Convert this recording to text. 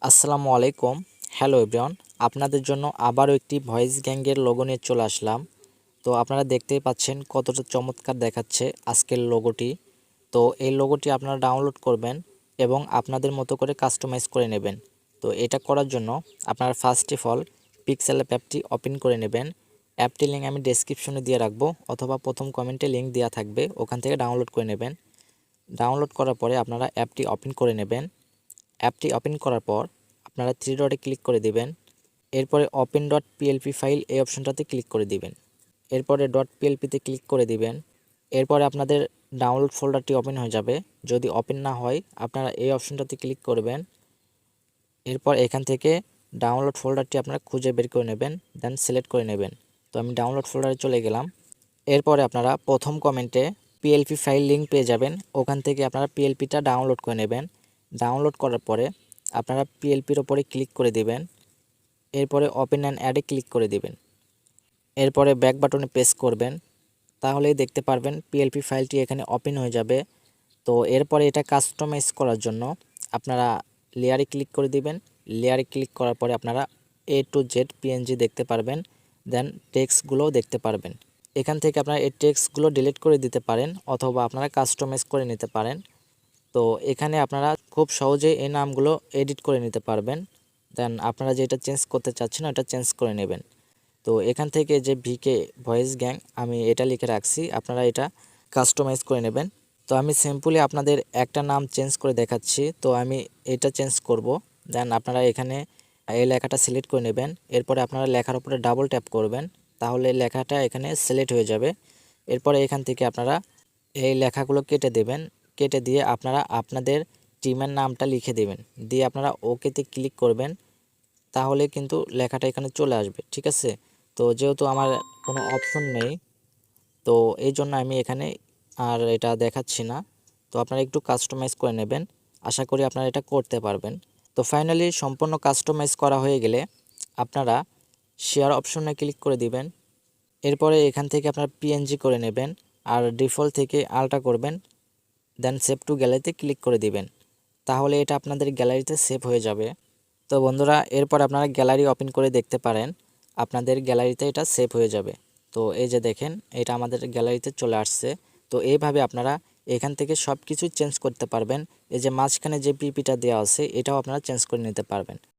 আসসালামু আলাইকুম। Hello everyone, আপনাদের জন্য আবারও একটি ভয়েস গ্যাংয়ের লোগো নিয়ে চলে আসলাম। তো আপনারা দেখতেই পাচ্ছেন কতটা চমৎকার দেখাচ্ছে আজকের লোগোটি। তো এই লোগোটি আপনারা ডাউনলোড করবেন এবং আপনাদের মতো করে কাস্টমাইজ করে নেবেন। তো এটা করার জন্য আপনারা ফার্স্ট অফ অল পিক্সেল অ্যাপটি ওপেন করে নেবেন। অ্যাপটির লিঙ্ক আমি ডেসক্রিপশনে দিয়ে রাখবো অথবা প্রথম কমেন্টে লিঙ্ক দেওয়া থাকবে, ওখান থেকে ডাউনলোড করে নেবেন। ডাউনলোড করার পরে আপনারা অ্যাপটি ওপেন করে নেবেন। অ্যাপটি ওপেন করার পর আপনারা থ্রি ডটে ক্লিক করে দিবেন। এরপরে ওপেন ডট পিএলপি ফাইল এই অপশনটাতে ক্লিক করে দিবেন। এরপরে ডট পিএলপিতে ক্লিক করে দিবেন। এরপরে আপনাদের ডাউনলোড ফোল্ডারটি ওপেন হয়ে যাবে। যদি ওপেন না হয় আপনারা এই অপশনটাতে ক্লিক করবেন। এরপর এখান থেকে ডাউনলোড ফোল্ডারটি আপনারা খুঁজে বের করে নেবেন, দেন সিলেক্ট করে নেবেন। তো আমি ডাউনলোড ফোল্ডারে চলে গেলাম। এরপরে আপনারা প্রথম কমেন্টে পিএলপি ফাইল লিঙ্ক পেয়ে যাবেন, ওখান থেকে আপনারা পিএলপিটা ডাউনলোড করে নেবেন। ডাউনলোড করার পরে আপনারা পিএলপির ওপরে ক্লিক করে দিবেন। এরপরে ওপেন অ্যান্ড অ্যাডে ক্লিক করে দিবেন। এরপরে ব্যাক বাটনে প্রেস করবেন, তাহলেই দেখতে পারবেন পিএলপি ফাইলটি এখানে ওপেন হয়ে যাবে। তো এরপরে এটা কাস্টমাইজ করার জন্য আপনারা লেয়ারে ক্লিক করে দিবেন। লেয়ারে ক্লিক করার পরে আপনারা A to Z PNG দেখতে পারবেন, দেন টেক্সটগুলোও দেখতে পারবেন। এখান থেকে আপনারা এই টেক্সটগুলো ডিলিট করে দিতে পারেন অথবা আপনারা কাস্টমাইজ করে নিতে পারেন। তো এখানে আপনারা খুব সহজেই এই নামগুলো এডিট করে নিতে পারবেন। দেন আপনারা যেটা চেঞ্জ করতে চাচ্ছেন এটা চেঞ্জ করে নেবেন। তো এখান থেকে যে ভিকে ভয়েস গ্যাং আমি এটা লিখে রাখছি, আপনারা এটা কাস্টমাইজ করে নেবেন। তো আমি সিম্পলি আপনাদের একটা নাম চেঞ্জ করে দেখাচ্ছি। তো আমি এটা চেঞ্জ করব। দেন আপনারা এখানে এই লেখাটা সিলেক্ট করে নেবেন। এরপরে আপনারা লেখার উপরে ডাবল ট্যাপ করবেন, তাহলে লেখাটা এখানে সিলেক্ট হয়ে যাবে। এরপরে এখান থেকে আপনারা এই লেখাগুলো কেটে দেবেন। কেটে দিয়ে আপনারা আপনাদের টিমের নামটা লিখে দেবেন, দিয়ে আপনারা ওকেতে ক্লিক করবেন, তাহলে কিন্তু লেখাটা এখানে চলে আসবে। ঠিক আছে, তো যেহেতু আমার কোনো অপশন নেই, তো এই জন্য আমি এখানে আর এটা দেখাচ্ছি না। তো আপনারা একটু কাস্টমাইজ করে নেবেন, আশা করি আপনারা এটা করতে পারবেন। তো ফাইনালি সম্পূর্ণ কাস্টমাইজ করা হয়ে গেলে আপনারা শেয়ার অপশনে ক্লিক করে দিবেন। এরপরে এখান থেকে আপনারা পিএনজি করে নেবেন আর ডিফল্ট থেকে আলটা করবেন, দেন সেভ টু গ্যালারিতে ক্লিক করে দিবেন, তাহলে এটা আপনাদের গ্যালারিতে সেভ হয়ে যাবে। তো বন্ধুরা, এরপর আপনারা গ্যালারি ওপেন করে দেখতে পারেন, আপনাদের গ্যালারিতে এটা সেভ হয়ে যাবে। তো এই যে দেখেন, এটা আমাদের গ্যালারিতে চলে আসছে। তো এইভাবে আপনারা এখান থেকে সব কিছু চেঞ্জ করতে পারবেন। এই যে মাঝখানে যে পিপিটা দেওয়া আছে এটাও আপনারা চেঞ্জ করে নিতে পারবেন।